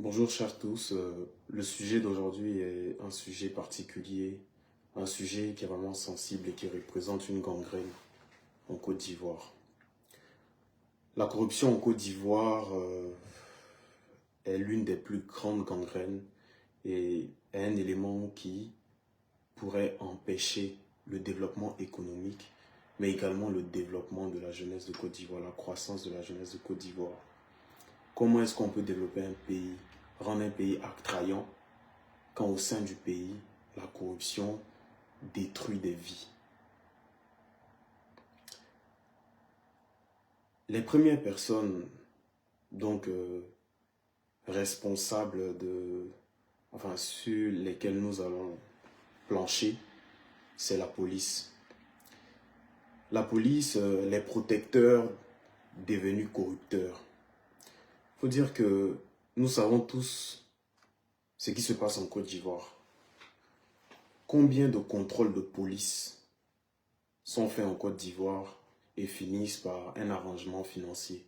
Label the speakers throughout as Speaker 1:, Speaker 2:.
Speaker 1: Bonjour chers tous, le sujet d'aujourd'hui est un sujet particulier, un sujet qui est vraiment sensible et qui représente une gangrène en Côte d'Ivoire. La corruption en Côte d'Ivoire est l'une des plus grandes gangrènes et est un élément qui pourrait empêcher le développement économique, mais également le développement de la jeunesse de Côte d'Ivoire, la croissance de la jeunesse de Côte d'Ivoire. Comment est-ce qu'on peut développer un pays, rendre un pays attrayant, quand au sein du pays, la corruption détruit des vies? Les premières personnes donc responsables sur lesquelles nous allons plancher, c'est la police. La police, les protecteurs devenus corrupteurs. Il faut dire que nous savons tous ce qui se passe en Côte d'Ivoire. Combien de contrôles de police sont faits en Côte d'Ivoire et finissent par un arrangement financier?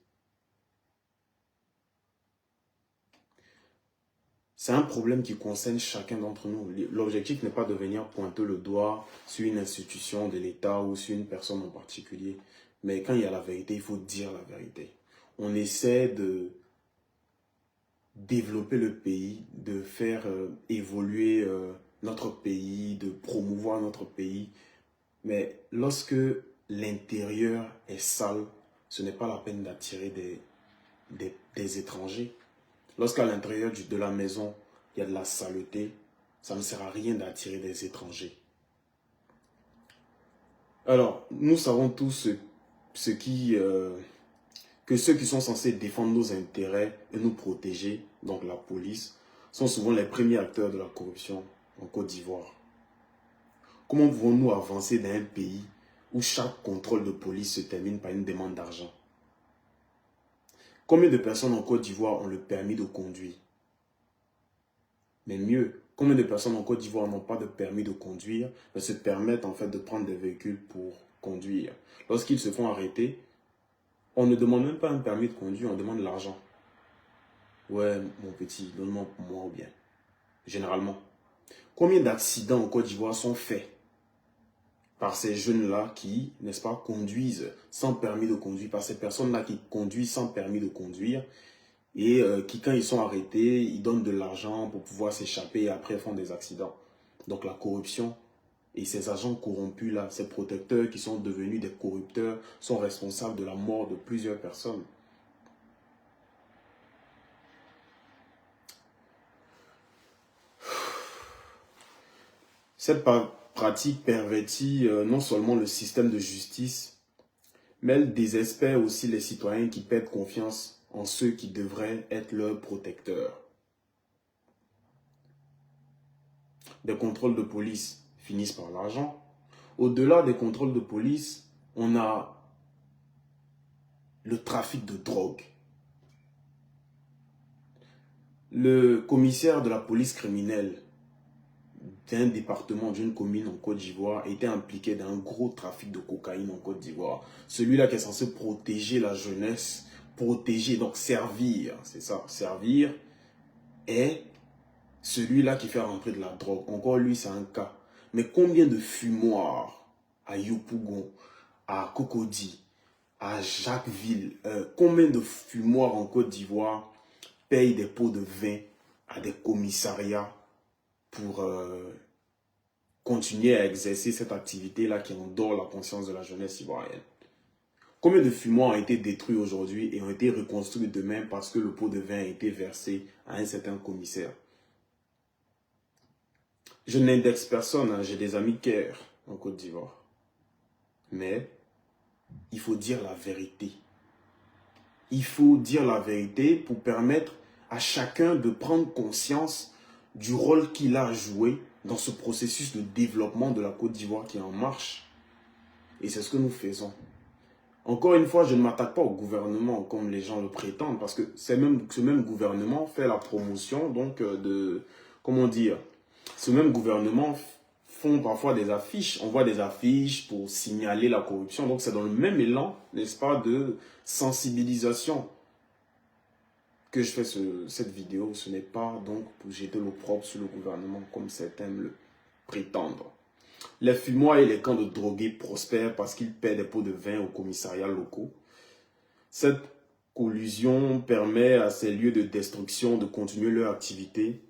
Speaker 1: C'est un problème qui concerne chacun d'entre nous. L'objectif n'est pas de venir pointer le doigt sur une institution de l'État ou sur une personne en particulier. Mais quand il y a la vérité, il faut dire la vérité. On essaie de développer le pays, de faire évoluer notre pays, de promouvoir notre pays. Mais lorsque l'intérieur est sale, ce n'est pas la peine d'attirer des étrangers. Lorsqu'à l'intérieur de la maison, il y a de la saleté, ça ne sert à rien d'attirer des étrangers. Alors, nous savons tous que ceux qui sont censés défendre nos intérêts et nous protéger, donc la police, sont souvent les premiers acteurs de la corruption en Côte d'Ivoire. Comment pouvons-nous avancer dans un pays où chaque contrôle de police se termine par une demande d'argent? Combien de personnes en Côte d'Ivoire ont le permis de conduire? Mais mieux, combien de personnes en Côte d'Ivoire n'ont pas de permis de conduire, mais se permettent en fait de prendre des véhicules pour conduire? Lorsqu'ils se font arrêter, on ne demande même pas un permis de conduire, on demande l'argent. Ouais, mon petit, donne-moi pour moi ou bien. Généralement. Combien d'accidents en Côte d'Ivoire sont faits par ces jeunes-là qui, n'est-ce pas, conduisent sans permis de conduire, par ces personnes-là qui conduisent sans permis de conduire et qui, quand ils sont arrêtés, ils donnent de l'argent pour pouvoir s'échapper et après font des accidents. Donc la corruption et ces agents corrompus-là, ces protecteurs qui sont devenus des corrupteurs, sont responsables de la mort de plusieurs personnes. Cette pratique pervertit non seulement le système de justice, mais elle désespère aussi les citoyens qui perdent confiance en ceux qui devraient être leurs protecteurs. Des contrôles de police finissent par l'argent. Au-delà des contrôles de police, on a le trafic de drogue. Le commissaire de la police criminelle d'un département, d'une commune en Côte d'Ivoire était impliqué dans un gros trafic de cocaïne en Côte d'Ivoire. Celui-là qui est censé protéger la jeunesse, protéger, donc servir, c'est ça, servir, est celui-là qui fait rentrer de la drogue. Encore lui, c'est un cas. Mais combien de fumoirs à Yopougon, à Cocody, à Jacquesville, combien de fumoirs en Côte d'Ivoire payent des pots de vin à des commissariats pour continuer à exercer cette activité-là qui endort la conscience de la jeunesse ivoirienne? Combien de fumoirs ont été détruits aujourd'hui et ont été reconstruits demain parce que le pot de vin a été versé à un certain commissaire? Je n'indexe personne, hein, j'ai des amis caire en Côte d'Ivoire. Mais il faut dire la vérité. Il faut dire la vérité pour permettre à chacun de prendre conscience du rôle qu'il a joué dans ce processus de développement de la Côte d'Ivoire qui est en marche. Et c'est ce que nous faisons. Encore une fois, je ne m'attaque pas au gouvernement comme les gens le prétendent, parce que ce même gouvernement fait la promotion donc comment dire, ce même gouvernement font parfois des affiches, on voit des affiches pour signaler la corruption, donc c'est dans le même élan, n'est-ce pas, de sensibilisation. que je fais cette vidéo, ce n'est pas donc pour jeter l'opprobre sur le gouvernement comme certains le prétendent. Les fumoirs et les camps de drogués prospèrent parce qu'ils paient des pots de vin aux commissariats locaux. Cette collusion permet à ces lieux de destruction de continuer leur activité,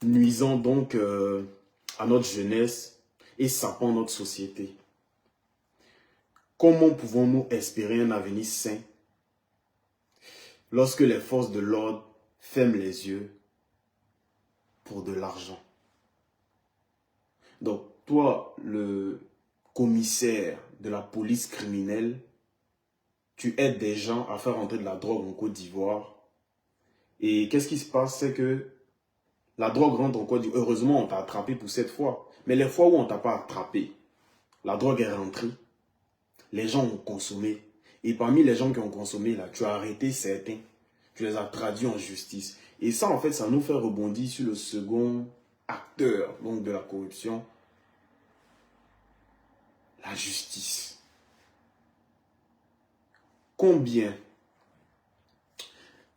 Speaker 1: nuisant donc à notre jeunesse et sapant notre société. Comment pouvons-nous espérer un avenir sain lorsque les forces de l'ordre ferment les yeux pour de l'argent? Donc, toi, le commissaire de la police criminelle, tu aides des gens à faire entrer de la drogue en Côte d'Ivoire. Et qu'est-ce qui se passe? C'est que la drogue rentre en Côte d'Ivoire. Heureusement, on t'a attrapé pour cette fois. Mais les fois où on ne t'a pas attrapé, la drogue est rentrée. Les gens ont consommé. Et parmi les gens qui ont consommé, là, tu as arrêté certains. Tu les as traduits en justice. Et ça, en fait, ça nous fait rebondir sur le second acteur donc, de la corruption. La justice. Combien?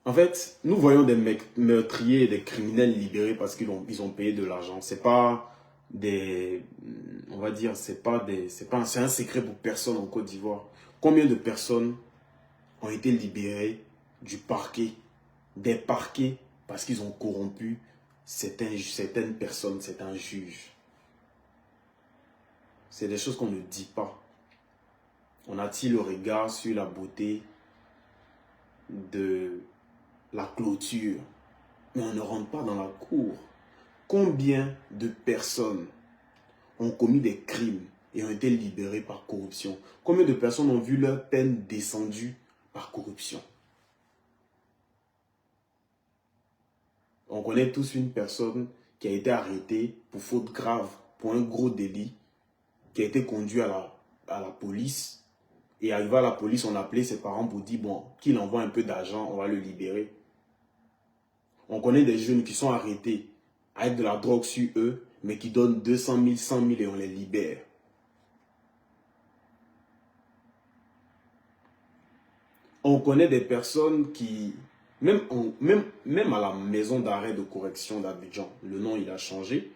Speaker 1: En fait, nous voyons des meurtriers et des criminels libérés parce qu'ils ont payé de l'argent. C'est pas des, on va dire, c'est un secret pour personne en Côte d'Ivoire. Combien de personnes ont été libérées du parquet, des parquets, parce qu'ils ont corrompu certaines personnes, certains juges? C'est des choses qu'on ne dit pas. On attire le regard sur la beauté de la clôture, mais on ne rentre pas dans la cour. Combien de personnes ont commis des crimes et ont été libérées par corruption? Combien de personnes ont vu leur peine descendue par corruption? On connaît tous une personne qui a été arrêtée pour faute grave, pour un gros délit, qui a été conduit à la police. Et arrivé à la police, on a appelé ses parents pour dire bon, qu'il envoie un peu d'argent, on va le libérer. On connaît des jeunes qui sont arrêtés avec de la drogue sur eux, mais qui donnent 200 000, 100 000 et on les libère. On connaît des personnes qui, même à la maison d'arrêt de correction d'Abidjan, le nom il a changé,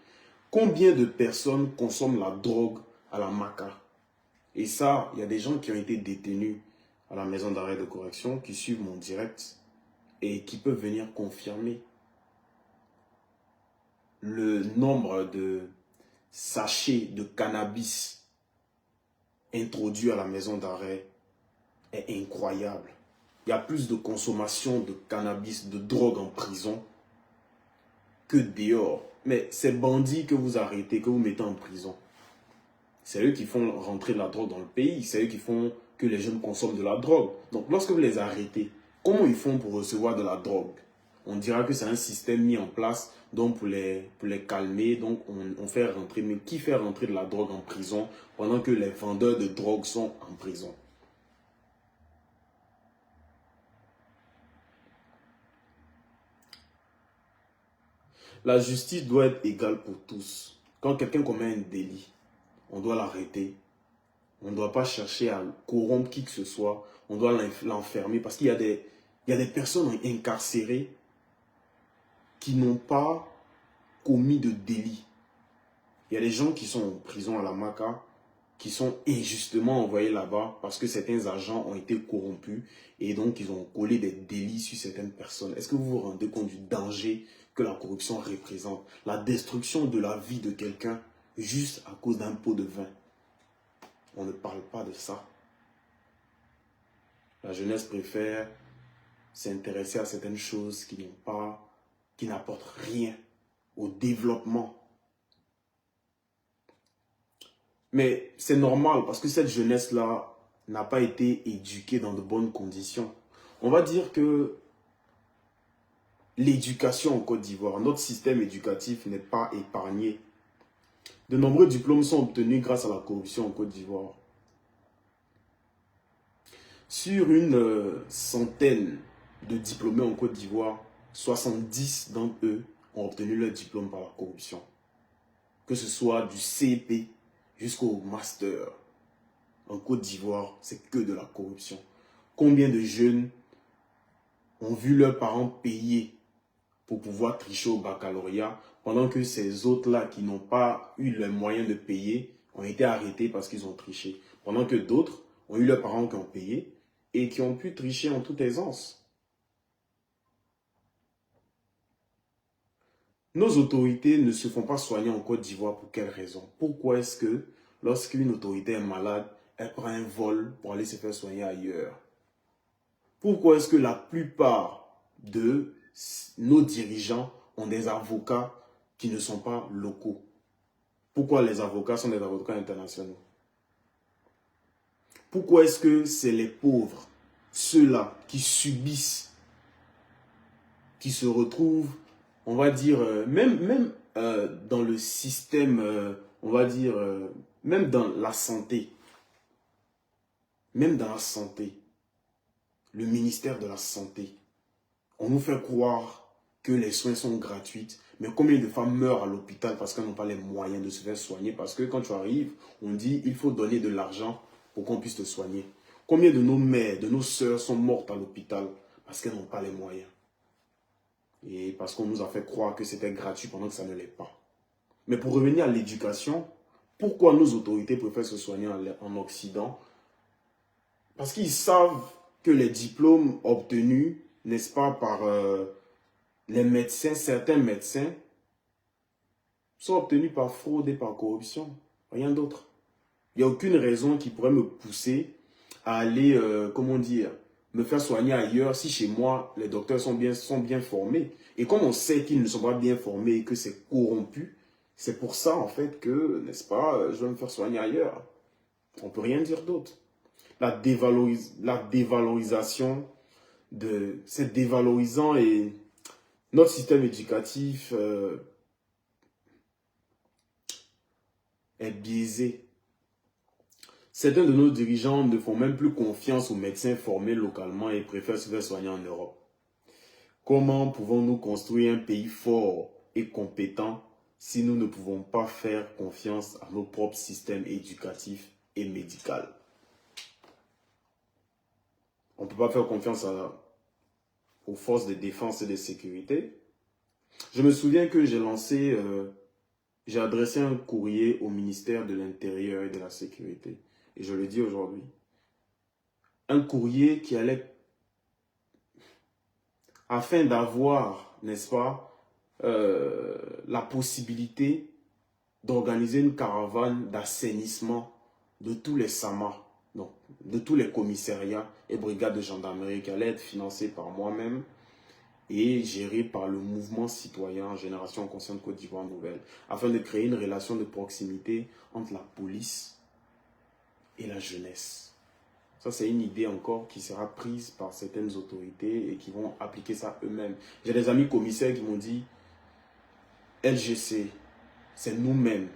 Speaker 1: combien de personnes consomment la drogue à la Maca? Et ça, il y a des gens qui ont été détenus à la maison d'arrêt de correction, qui suivent mon direct et qui peuvent venir confirmer le nombre de sachets de cannabis introduits à la maison d'arrêt est incroyable. Il y a plus de consommation de cannabis, de drogue en prison que dehors. Mais ces bandits que vous arrêtez, que vous mettez en prison, c'est eux qui font rentrer de la drogue dans le pays. C'est eux qui font que les jeunes consomment de la drogue. Donc lorsque vous les arrêtez, comment ils font pour recevoir de la drogue? On dira que c'est un système mis en place donc pour les calmer. Donc on fait rentrer. Mais qui fait rentrer de la drogue en prison pendant que les vendeurs de drogue sont en prison? La justice doit être égale pour tous. Quand quelqu'un commet un délit, on doit l'arrêter. On ne doit pas chercher à corrompre qui que ce soit. On doit l'enfermer parce qu'il y a des personnes incarcérées qui n'ont pas commis de délit. Il y a des gens qui sont en prison à la Maca, qui sont injustement envoyés là-bas parce que certains agents ont été corrompus et donc ils ont collé des délits sur certaines personnes. Est-ce que vous vous rendez compte du danger que la corruption représente? La destruction de la vie de quelqu'un juste à cause d'un pot de vin. On ne parle pas de ça. La jeunesse préfère s'intéresser à certaines choses qui n'apportent rien au développement. Mais c'est normal parce que cette jeunesse-là n'a pas été éduquée dans de bonnes conditions. On va dire que l'éducation en Côte d'Ivoire, notre système éducatif n'est pas épargné. De nombreux diplômes sont obtenus grâce à la corruption en Côte d'Ivoire. Sur une centaine de diplômés en Côte d'Ivoire, 70 d'entre eux ont obtenu leur diplôme par la corruption. Que ce soit du CP jusqu'au master. En Côte d'Ivoire, c'est que de la corruption. Combien de jeunes ont vu leurs parents payer pour pouvoir tricher au baccalauréat, pendant que ces autres-là qui n'ont pas eu les moyens de payer ont été arrêtés parce qu'ils ont triché. Pendant que d'autres ont eu leurs parents qui ont payé et qui ont pu tricher en toute aisance. Nos autorités ne se font pas soigner en Côte d'Ivoire pour quelle raison? Pourquoi est-ce que lorsqu'une autorité est malade, elle prend un vol pour aller se faire soigner ailleurs? Pourquoi est-ce que la plupart de nos dirigeants ont des avocats qui ne sont pas locaux? Pourquoi les avocats sont des avocats internationaux? Pourquoi est-ce que c'est les pauvres, ceux-là qui subissent, qui se retrouvent, on va dire, même dans le système, on va dire, même dans la santé, le ministère de la Santé, on nous fait croire que les soins sont gratuits, mais combien de femmes meurent à l'hôpital parce qu'elles n'ont pas les moyens de se faire soigner? Parce que quand tu arrives, on dit il faut donner de l'argent pour qu'on puisse te soigner. Combien de nos mères, de nos sœurs sont mortes à l'hôpital parce qu'elles n'ont pas les moyens? Et parce qu'on nous a fait croire que c'était gratuit pendant que ça ne l'est pas. Mais pour revenir à l'éducation, pourquoi nos autorités préfèrent se soigner en Occident? Parce qu'ils savent que les diplômes obtenus, n'est-ce pas, par les médecins, certains médecins, sont obtenus par fraude et par corruption. Rien d'autre. Il n'y a aucune raison qui pourrait me pousser à aller, comment dire, me faire soigner ailleurs si chez moi, les docteurs sont bien formés. Et comme on sait qu'ils ne sont pas bien formés et que c'est corrompu, c'est pour ça, en fait, que, n'est-ce pas, je vais me faire soigner ailleurs. On ne peut rien dire d'autre. La dévalorisation, c'est dévalorisant et notre système éducatif est biaisé. Certains de nos dirigeants ne font même plus confiance aux médecins formés localement et préfèrent se faire soigner en Europe. Comment pouvons-nous construire un pays fort et compétent si nous ne pouvons pas faire confiance à nos propres systèmes éducatifs et médicaux? On ne peut pas faire confiance aux forces de défense et de sécurité. Je me souviens que j'ai adressé un courrier au ministère de l'Intérieur et de la Sécurité. Et je le dis aujourd'hui. Un courrier qui allait, afin d'avoir, n'est-ce pas, la possibilité d'organiser une caravane d'assainissement de tous les SAMA, donc de tous les commissariats et brigades de gendarmerie qui allaient être financés par moi-même et géré par le mouvement citoyen Génération Consciente Côte d'Ivoire Nouvelle, afin de créer une relation de proximité entre la police et la jeunesse. Ça, c'est une idée encore qui sera prise par certaines autorités et qui vont appliquer ça eux-mêmes. J'ai des amis commissaires qui m'ont dit, LGC, c'est nous-mêmes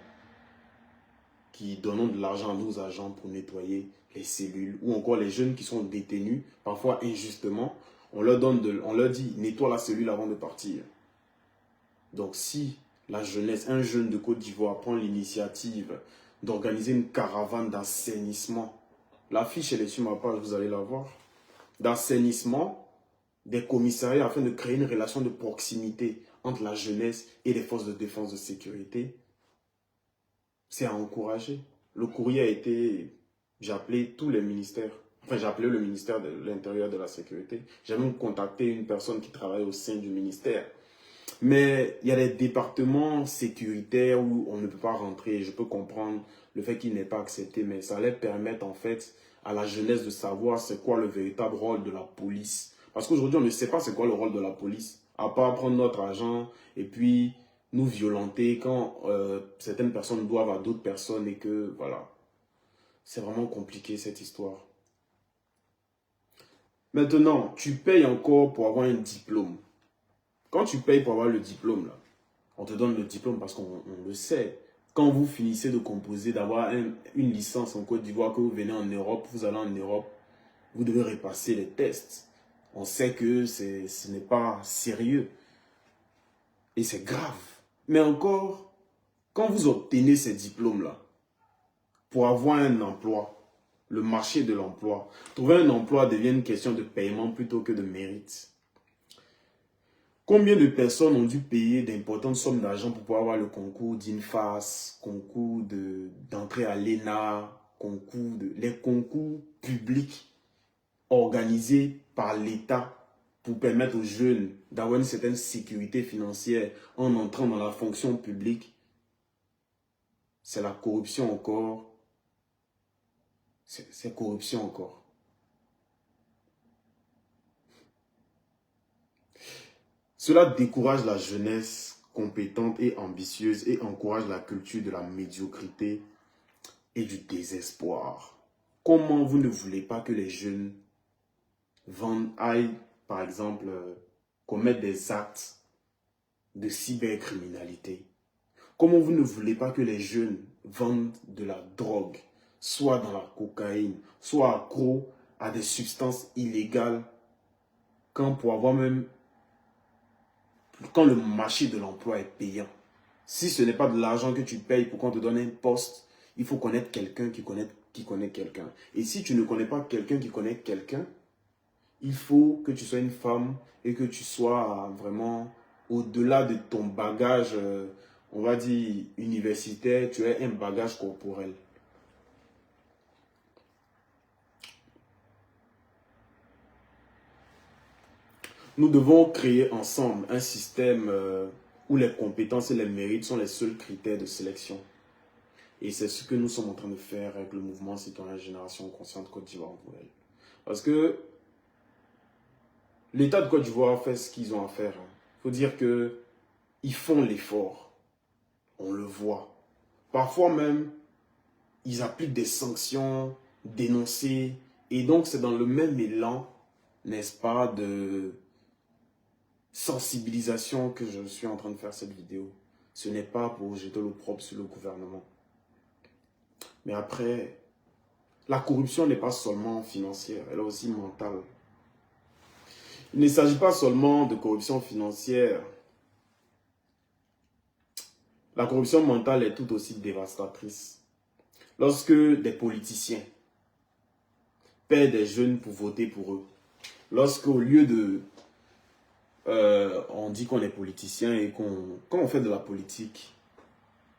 Speaker 1: qui donnons de l'argent à nos agents pour nettoyer les cellules, ou encore les jeunes qui sont détenus, parfois injustement, on leur dit, nettoie la cellule avant de partir. Donc si la jeunesse, un jeune de Côte d'Ivoire prend l'initiative d'organiser une caravane d'assainissement, l'affiche elle est sur ma page, vous allez la voir, d'assainissement des commissariats afin de créer une relation de proximité entre la jeunesse et les forces de défense de sécurité, c'est à encourager. Le courrier a été, j'ai appelé tous les ministères, enfin j'ai appelé le ministère de l'Intérieur et de la Sécurité, j'ai même contacté une personne qui travaille au sein du ministère. Mais il y a des départements sécuritaires où on ne peut pas rentrer. Je peux comprendre le fait qu'il n'est pas accepté, mais ça allait permettre en fait à la jeunesse de savoir c'est quoi le véritable rôle de la police. Parce qu'aujourd'hui, on ne sait pas c'est quoi le rôle de la police, à part prendre notre argent et puis nous violenter quand certaines personnes doivent à d'autres personnes et que, voilà. C'est vraiment compliqué cette histoire. Maintenant, tu payes encore pour avoir un diplôme. Quand tu payes pour avoir le diplôme, là, on te donne le diplôme parce qu'on le sait. Quand vous finissez de composer, d'avoir une licence en Côte d'Ivoire, que vous venez en Europe, vous allez en Europe, vous devez repasser les tests. On sait que ce n'est pas sérieux. Et c'est grave. Mais encore, quand vous obtenez ces diplômes-là, pour avoir un emploi, le marché de l'emploi, trouver un emploi devient une question de paiement plutôt que de mérite. Combien de personnes ont dû payer d'importantes sommes d'argent pour pouvoir avoir le concours d'INFAS, concours d'entrée à l'ENA, les concours publics organisés par l'État pour permettre aux jeunes d'avoir une certaine sécurité financière en entrant dans la fonction publique? C'est la corruption encore. C'est corruption encore. Cela décourage la jeunesse compétente et ambitieuse et encourage la culture de la médiocrité et du désespoir. Comment vous ne voulez pas que les jeunes aillent, par exemple, commettre des actes de cybercriminalité? Comment vous ne voulez pas que les jeunes vendent de la drogue, soit dans la cocaïne, soit accro à des substances illégales, quand le marché de l'emploi est payant? Si ce n'est pas de l'argent que tu payes pour qu'on te donne un poste, il faut connaître quelqu'un qui connaît quelqu'un. Et si tu ne connais pas quelqu'un qui connaît quelqu'un, il faut que tu sois une femme et que tu sois vraiment au-delà de ton bagage, on va dire, universitaire, tu as un bagage corporel. Nous devons créer ensemble un système où les compétences et les mérites sont les seuls critères de sélection. Et c'est ce que nous sommes en train de faire avec le mouvement citoyen Génération Consciente Côte d'Ivoire Nouvelle. Parce que l'État de Côte d'Ivoire fait ce qu'ils ont à faire. Il faut dire qu'ils font l'effort. On le voit. Parfois même, ils appliquent des sanctions dénoncées. Et donc, c'est dans le même élan, n'est-ce pas, de sensibilisation que je suis en train de faire cette vidéo. Ce n'est pas pour jeter l'opprobre sur le gouvernement. Mais après, la corruption n'est pas seulement financière, elle est aussi mentale. Il ne s'agit pas seulement de corruption financière. La corruption mentale est tout aussi dévastatrice. Lorsque des politiciens paient des jeunes pour voter pour eux, lorsque au lieu de... on dit qu'on est politicien et quand on fait de la politique,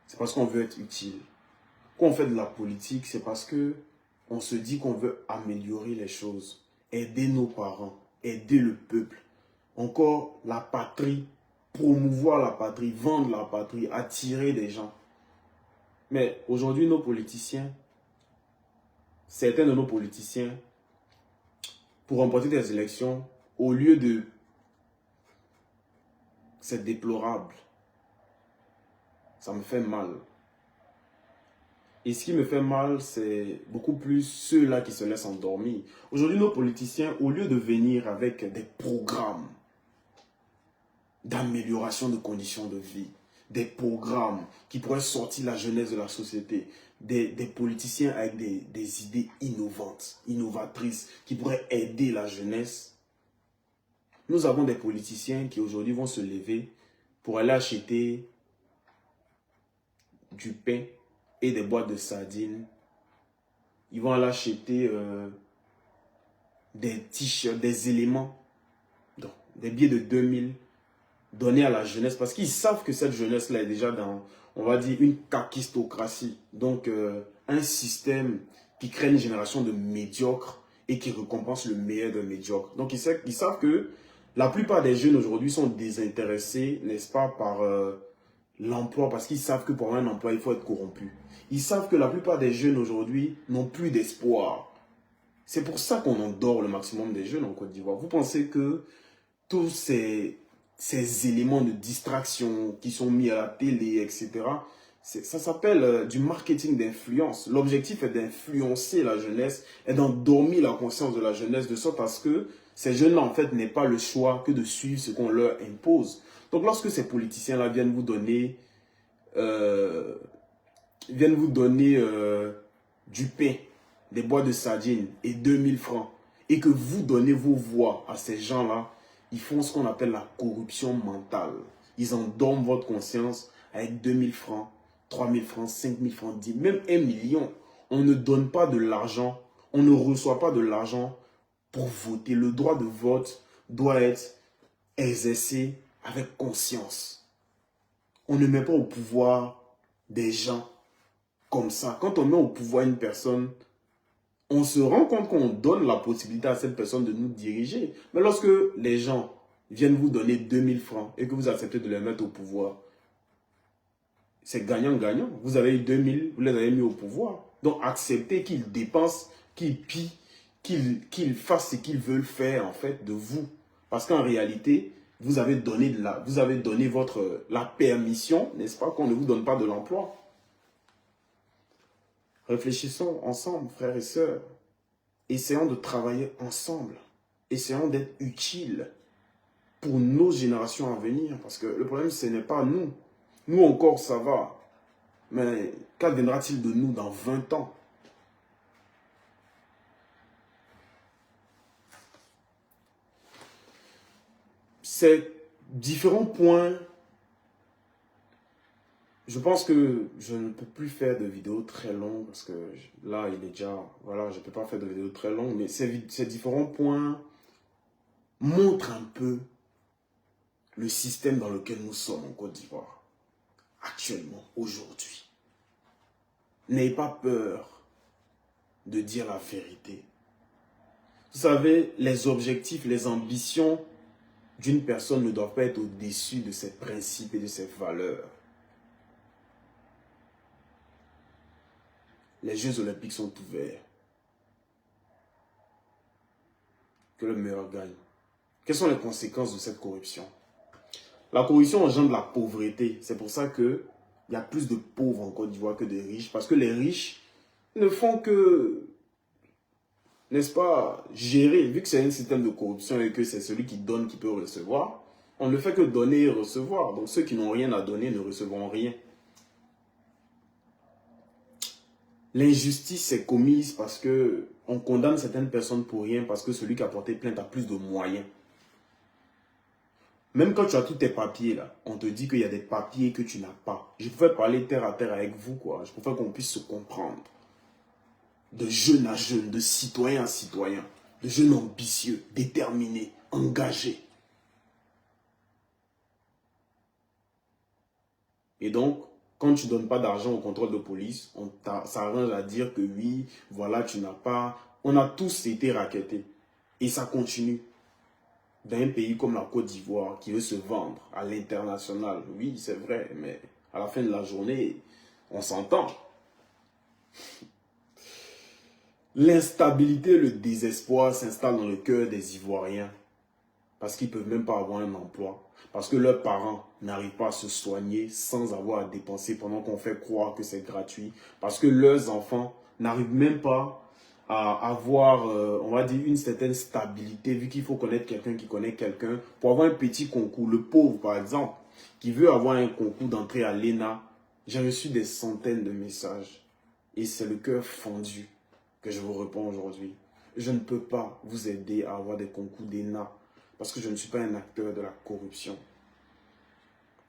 Speaker 1: c'est parce qu'on veut être utile. Quand on fait de la politique, c'est parce que on se dit qu'on veut améliorer les choses, aider nos parents, aider le peuple. Encore la patrie, promouvoir la patrie, vendre la patrie, attirer des gens. Mais aujourd'hui, nos politiciens, certains de nos politiciens, pour remporter des élections, au lieu de... C'est déplorable. Ça me fait mal. Et ce qui me fait mal, c'est beaucoup plus ceux-là qui se laissent endormir. Aujourd'hui, nos politiciens, au lieu de venir avec des programmes d'amélioration de conditions de vie, des programmes qui pourraient sortir la jeunesse de la société, des politiciens avec des idées innovantes, innovatrices, qui pourraient aider la jeunesse. Nous avons des politiciens qui aujourd'hui vont se lever pour aller acheter du pain et des boîtes de sardines. Ils vont aller acheter des t-shirts, des éléments, donc, des billets de 2000, donnés à la jeunesse, parce qu'ils savent que cette jeunesse-là est déjà dans, on va dire, une kakistocratie. Donc, un système qui crée une génération de médiocres et qui récompense le meilleur de médiocres. Donc, ils savent que la plupart des jeunes aujourd'hui sont désintéressés, n'est-ce pas, par l'emploi, parce qu'ils savent que pour avoir un emploi, il faut être corrompu. Ils savent que la plupart des jeunes aujourd'hui n'ont plus d'espoir. C'est pour ça qu'on endort le maximum des jeunes en Côte d'Ivoire. Vous pensez que tous ces éléments de distraction qui sont mis à la télé, etc., ça s'appelle du marketing d'influence. L'objectif est d'influencer la jeunesse et d'endormir la conscience de la jeunesse de sorte à ce que ces jeunes-là, en fait, n'aient pas le choix que de suivre ce qu'on leur impose. Donc, lorsque ces politiciens-là viennent vous donner du pain, des boîtes de sardines et 2000 francs, et que vous donnez vos voix à ces gens-là, ils font ce qu'on appelle la corruption mentale. Ils endorment votre conscience avec 2000 francs, 3000 francs, 5000 francs, 10 000, même 1 million. On ne donne pas de l'argent, on ne reçoit pas de l'argent pour voter. Le droit de vote doit être exercé avec conscience. On ne met pas au pouvoir des gens comme ça. Quand on met au pouvoir une personne, on se rend compte qu'on donne la possibilité à cette personne de nous diriger. Mais lorsque les gens viennent vous donner 2000 francs et que vous acceptez de les mettre au pouvoir, c'est gagnant-gagnant. Vous avez eu 2000, vous les avez mis au pouvoir. Donc acceptez qu'ils dépensent, qu'ils pillent, qu'ils fassent ce qu'ils veulent faire en fait de vous. Parce qu'en réalité, vous avez donné la permission, n'est-ce pas, qu'on ne vous donne pas de l'emploi. Réfléchissons ensemble, frères et sœurs. Essayons de travailler ensemble. Essayons d'être utiles pour nos générations à venir. Parce que le problème, ce n'est pas nous. Nous encore, ça va. Mais qu'adviendra-t-il de nous dans 20 ans? Ces différents points, je pense que je ne peux plus faire de vidéos très longues parce que là, il est déjà... Voilà, je ne peux pas faire de vidéos très longues, mais ces différents points montrent un peu le système dans lequel nous sommes en Côte d'Ivoire, actuellement, aujourd'hui. N'ayez pas peur de dire la vérité. Vous savez, les objectifs, les ambitions d'une personne ne doivent pas être au-dessus de ses principes et de ses valeurs. Les Jeux Olympiques sont ouverts. Que le meilleur gagne. Quelles sont les conséquences de cette corruption? La corruption engendre la pauvreté. C'est pour ça qu'il y a plus de pauvres en Côte d'Ivoire que de riches. Parce que les riches ne font que, n'est-ce pas, gérer. Vu que c'est un système de corruption et que c'est celui qui donne qui peut recevoir, on ne fait que donner et recevoir. Donc ceux qui n'ont rien à donner ne recevront rien. L'injustice est commise parce qu'on condamne certaines personnes pour rien, parce que celui qui a porté plainte a plus de moyens. Même quand tu as tous tes papiers, là, on te dit qu'il y a des papiers que tu n'as pas. Je préfère parler terre à terre avec vous, quoi. Je préfère qu'on puisse se comprendre. De jeune à jeune, de citoyen à citoyen, de jeunes ambitieux, déterminés, engagés. Et donc, quand tu ne donnes pas d'argent au contrôle de police, on s'arrange à dire que oui, voilà, tu n'as pas... On a tous été rackettés. Et ça continue. Dans un pays comme la Côte d'Ivoire, qui veut se vendre à l'international, oui, c'est vrai, mais à la fin de la journée, on s'entend. L'instabilité, le désespoir s'installent dans le cœur des Ivoiriens. Parce qu'ils ne peuvent même pas avoir un emploi. Parce que leurs parents n'arrivent pas à se soigner sans avoir à dépenser pendant qu'on fait croire que c'est gratuit. Parce que leurs enfants n'arrivent même pas à avoir, on va dire, une certaine stabilité, vu qu'il faut connaître quelqu'un qui connaît quelqu'un. Pour avoir un petit concours, le pauvre par exemple, qui veut avoir un concours d'entrée à l'ENA, j'ai reçu des centaines de messages. Et c'est le cœur fendu que je vous réponds aujourd'hui. Je ne peux pas vous aider à avoir des concours d'ENA. Parce que je ne suis pas un acteur de la corruption.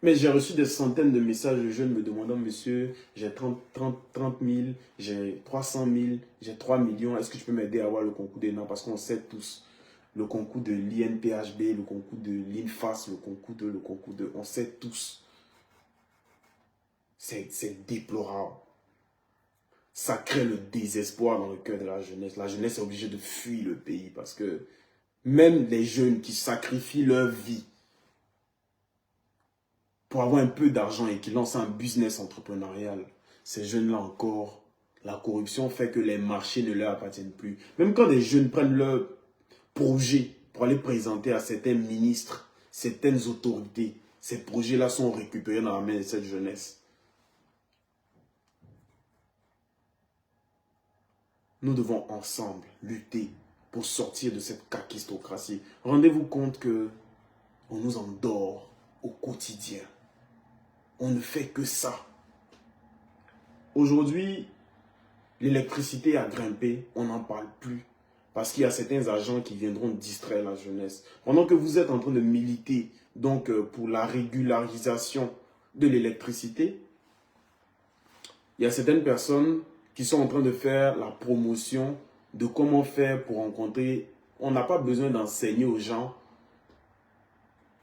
Speaker 1: Mais j'ai reçu des centaines de messages de jeunes me demandant, monsieur, j'ai 30 000, j'ai 300 000, j'ai 3 millions, est-ce que tu peux m'aider à avoir le concours des noms? Parce qu'on sait tous, le concours de l'INPHB, le concours de l'INFAS, le concours de, on sait tous. C'est déplorable. Ça crée le désespoir dans le cœur de la jeunesse. La jeunesse est obligée de fuir le pays parce que même les jeunes qui sacrifient leur vie pour avoir un peu d'argent et qui lancent un business entrepreneurial, ces jeunes-là encore, la corruption fait que les marchés ne leur appartiennent plus. Même quand des jeunes prennent leur projet pour aller présenter à certains ministres, certaines autorités, ces projets-là sont récupérés dans la main de cette jeunesse. Nous devons ensemble lutter pour sortir de cette kakistocratie. Rendez-vous compte que on nous endort au quotidien. On ne fait que ça. Aujourd'hui, l'électricité a grimpé, on n'en parle plus. Parce qu'il y a certains agents qui viendront distraire la jeunesse. Pendant que vous êtes en train de militer donc, pour la régularisation de l'électricité, il y a certaines personnes qui sont en train de faire la promotion de comment faire pour rencontrer. On n'a pas besoin d'enseigner aux gens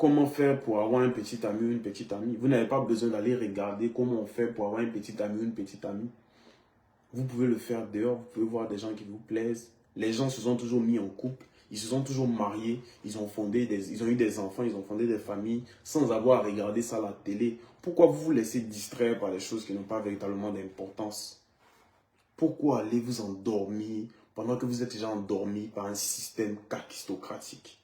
Speaker 1: comment faire pour avoir un petit ami ou une petite amie. Vous n'avez pas besoin d'aller regarder comment on fait pour avoir un petit ami ou une petite amie. Vous pouvez le faire dehors, vous pouvez voir des gens qui vous plaisent. Les gens se sont toujours mis en couple, ils se sont toujours mariés, ils ont eu des enfants, ils ont fondé des familles sans avoir à regarder ça à la télé. Pourquoi vous vous laissez distraire par des choses qui n'ont pas véritablement d'importance? Pourquoi allez vous endormir pendant que vous êtes déjà endormi par un système kakistocratique?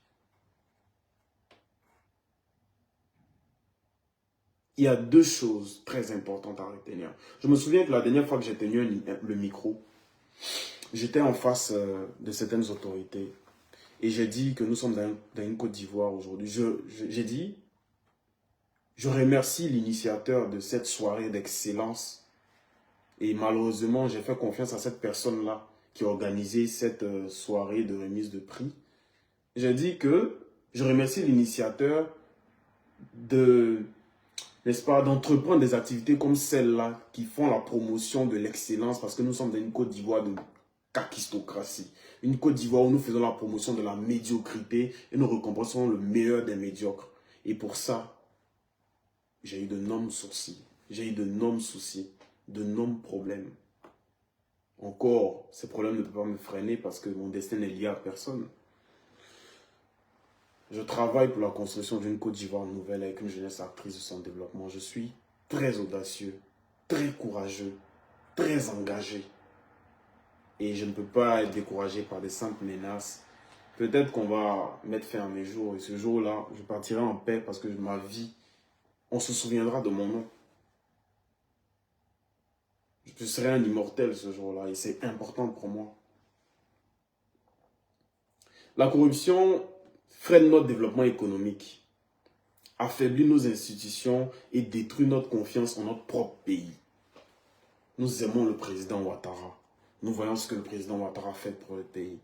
Speaker 1: Il y a deux choses très importantes à retenir. Je me souviens que la dernière fois que j'ai tenu le micro, j'étais en face de certaines autorités et j'ai dit que nous sommes dans une Côte d'Ivoire aujourd'hui. J'ai dit, je remercie l'initiateur de cette soirée d'excellence et malheureusement, j'ai fait confiance à cette personne-là qui a organisé cette soirée de remise de prix. J'ai dit que je remercie l'initiateur de... n'est-ce pas, d'entreprendre des activités comme celle-là qui font la promotion de l'excellence parce que nous sommes dans une Côte d'Ivoire de kakistocratie. Une Côte d'Ivoire où nous faisons la promotion de la médiocrité et nous récompensons le meilleur des médiocres. Et pour ça, j'ai eu de nombreux soucis. J'ai eu de nombreux soucis, de nombreux problèmes. Encore, ces problèmes ne peuvent pas me freiner parce que mon destin n'est lié à personne. Je travaille pour la construction d'une Côte d'Ivoire nouvelle avec une jeunesse actrice de son développement. Je suis très audacieux, très courageux, très engagé. Et je ne peux pas être découragé par des simples menaces. Peut-être qu'on va mettre fin à mes jours. Et ce jour-là, je partirai en paix parce que ma vie, on se souviendra de mon nom. Je serai un immortel ce jour-là et c'est important pour moi. La corruption freine notre développement économique, affaiblit nos institutions et détruit notre confiance en notre propre pays. Nous aimons le président Ouattara. Nous voyons ce que le président Ouattara fait pour le pays.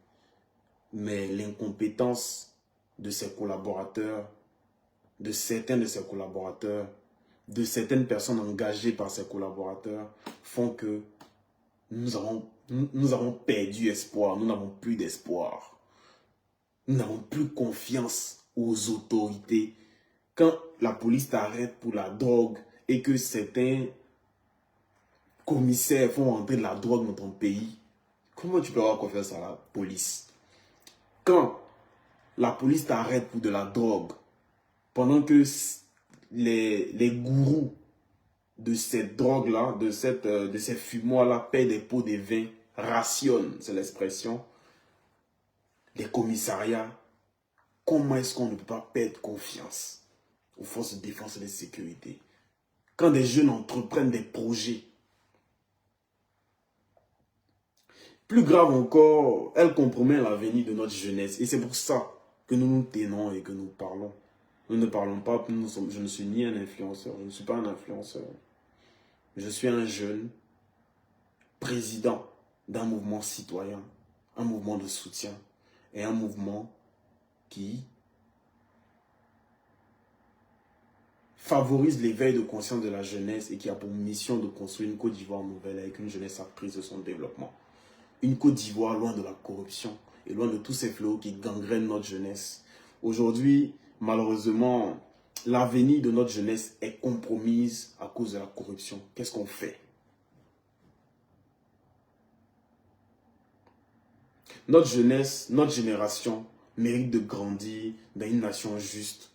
Speaker 1: Mais l'incompétence de ses collaborateurs, de certains de ses collaborateurs, de certaines personnes engagées par ses collaborateurs font que nous avons perdu espoir. Nous n'avons plus d'espoir. Nous n'avons plus confiance aux autorités. Quand la police t'arrête pour la drogue et que certains commissaires font entrer de la drogue dans ton pays, comment tu peux avoir confiance à la police? Quand la police t'arrête pour de la drogue, pendant que les gourous de cette drogue-là, de ces fumoirs-là, paient des pots de vin, rationnent, c'est l'expression, les commissariats, comment est-ce qu'on ne peut pas perdre confiance aux forces de défense et de sécurité? Quand des jeunes entreprennent des projets, plus grave encore, elle compromet l'avenir de notre jeunesse. Et c'est pour ça que nous nous tenons et que nous parlons. Nous ne parlons pas, je ne suis ni un influenceur, je ne suis pas un influenceur. Je suis un jeune président d'un mouvement citoyen, un mouvement de soutien et un mouvement qui favorise l'éveil de conscience de la jeunesse et qui a pour mission de construire une Côte d'Ivoire nouvelle avec une jeunesse actrice de son développement. Une Côte d'Ivoire loin de la corruption et loin de tous ces fléaux qui gangrènent notre jeunesse. Aujourd'hui, malheureusement, l'avenir de notre jeunesse est compromise à cause de la corruption. Qu'est-ce qu'on fait? Notre jeunesse, notre génération mérite de grandir dans une nation juste,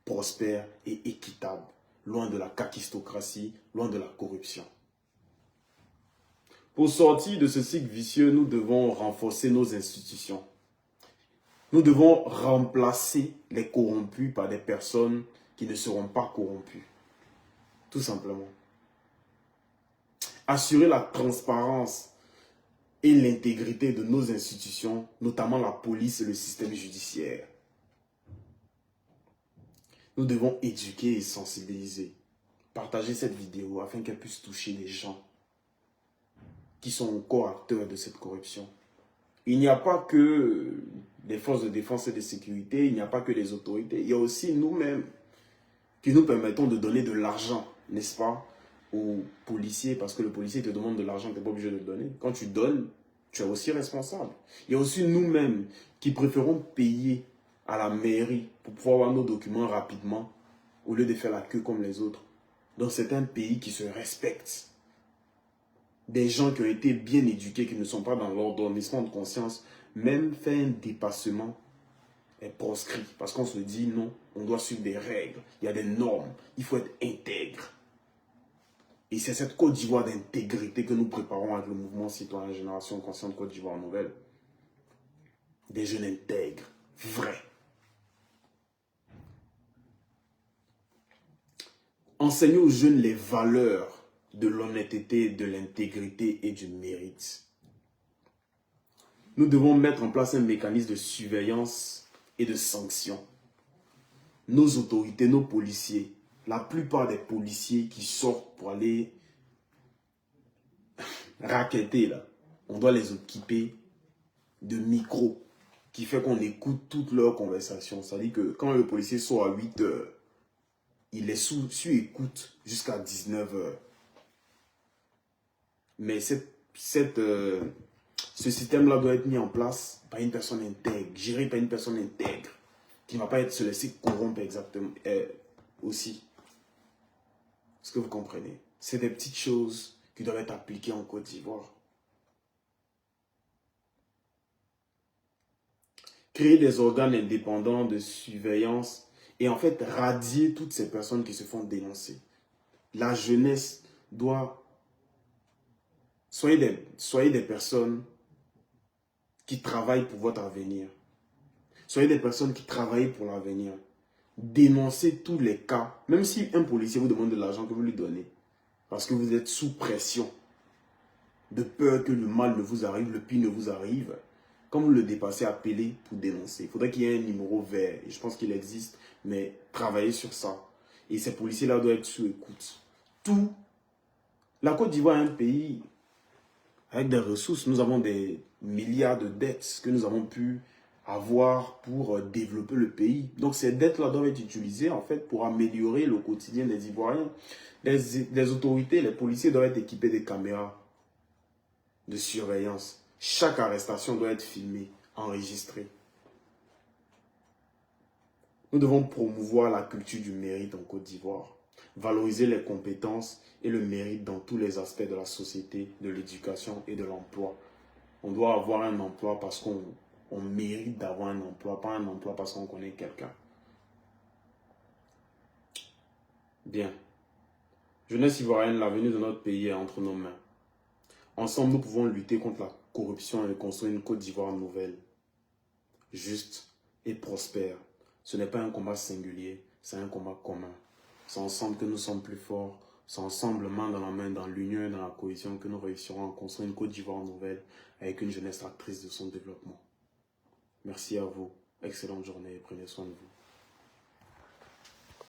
Speaker 1: prospère et équitable, loin de la kakistocratie, loin de la corruption. Pour sortir de ce cycle vicieux, nous devons renforcer nos institutions. Nous devons remplacer les corrompus par des personnes qui ne seront pas corrompues. Tout simplement. Assurer la transparence et l'intégrité de nos institutions, notamment la police et le système judiciaire. Nous devons éduquer et sensibiliser. Partager cette vidéo afin qu'elle puisse toucher les gens qui sont encore acteurs de cette corruption. Il n'y a pas que les forces de défense et de sécurité, il n'y a pas que les autorités, il y a aussi nous-mêmes qui nous permettons de donner de l'argent, n'est-ce pas, aux policiers, parce que le policier te demande de l'argent, tu n'es pas obligé de le donner. Quand tu donnes, tu es aussi responsable. Il y a aussi nous-mêmes qui préférons payer à la mairie pour pouvoir avoir nos documents rapidement au lieu de faire la queue comme les autres. Donc c'est un pays qui se respecte. Des gens qui ont été bien éduqués, qui ne sont pas dans l'ordonnement de conscience, même faire un dépassement est proscrit. Parce qu'on se dit non, on doit suivre des règles, il y a des normes, il faut être intègre. Et c'est cette Côte d'Ivoire d'intégrité que nous préparons avec le mouvement citoyen Génération Consciente Côte d'Ivoire Nouvelle. Des jeunes intègres, vrais. Enseigner aux jeunes les valeurs de l'honnêteté, de l'intégrité et du mérite. Nous devons mettre en place un mécanisme de surveillance et de sanction. Nos autorités, nos policiers, la plupart des policiers qui sortent pour aller racketter, là, on doit les équiper de micros qui fait qu'on écoute toutes leurs conversations. C'est-à-dire que quand le policier sort à 8 heures, il est sous écoute jusqu'à 19 heures. Mais ce système-là doit être mis en place par une personne intègre, géré par une personne intègre, qui ne va pas se laisser corrompre exactement aussi. Est-ce que vous comprenez? C'est des petites choses qui doivent être appliquées en Côte d'Ivoire. Créer des organes indépendants de surveillance et en fait radier toutes ces personnes qui se font dénoncer. La jeunesse doit... Soyez des personnes qui travaillent pour votre avenir. Soyez des personnes qui travaillent pour l'avenir. Dénoncez tous les cas, même si un policier vous demande de l'argent que vous lui donnez, parce que vous êtes sous pression, de peur que le mal ne vous arrive, le pire ne vous arrive. Quand vous le dépassez, appelez pour dénoncer. Il faudrait qu'il y ait un numéro vert, et je pense qu'il existe, mais travaillez sur ça. Et ces policiers-là doivent être sous écoute. Tout. La Côte d'Ivoire est un pays avec des ressources. Nous avons des milliards de dettes que nous avons pu avoir pour développer le pays. Donc ces dettes-là doivent être utilisées en fait pour améliorer le quotidien des Ivoiriens. Les autorités, les policiers doivent être équipés de caméras de surveillance. Chaque arrestation doit être filmée, enregistrée. Nous devons promouvoir la culture du mérite en Côte d'Ivoire, valoriser les compétences et le mérite dans tous les aspects de la société, de l'éducation et de l'emploi. On doit avoir un emploi parce qu'on mérite d'avoir un emploi, pas un emploi parce qu'on connaît quelqu'un. Bien. Jeunesse ivoirienne, l'avenir de notre pays est entre nos mains. Ensemble, nous pouvons lutter contre la corruption et construire une Côte d'Ivoire nouvelle, juste et prospère. Ce n'est pas un combat singulier, c'est un combat commun. C'est ensemble que nous sommes plus forts. C'est ensemble, main dans la main, dans l'union et dans la cohésion, que nous réussirons à construire une Côte d'Ivoire nouvelle avec une jeunesse actrice de son développement. Merci à vous. Excellente journée et prenez soin de vous.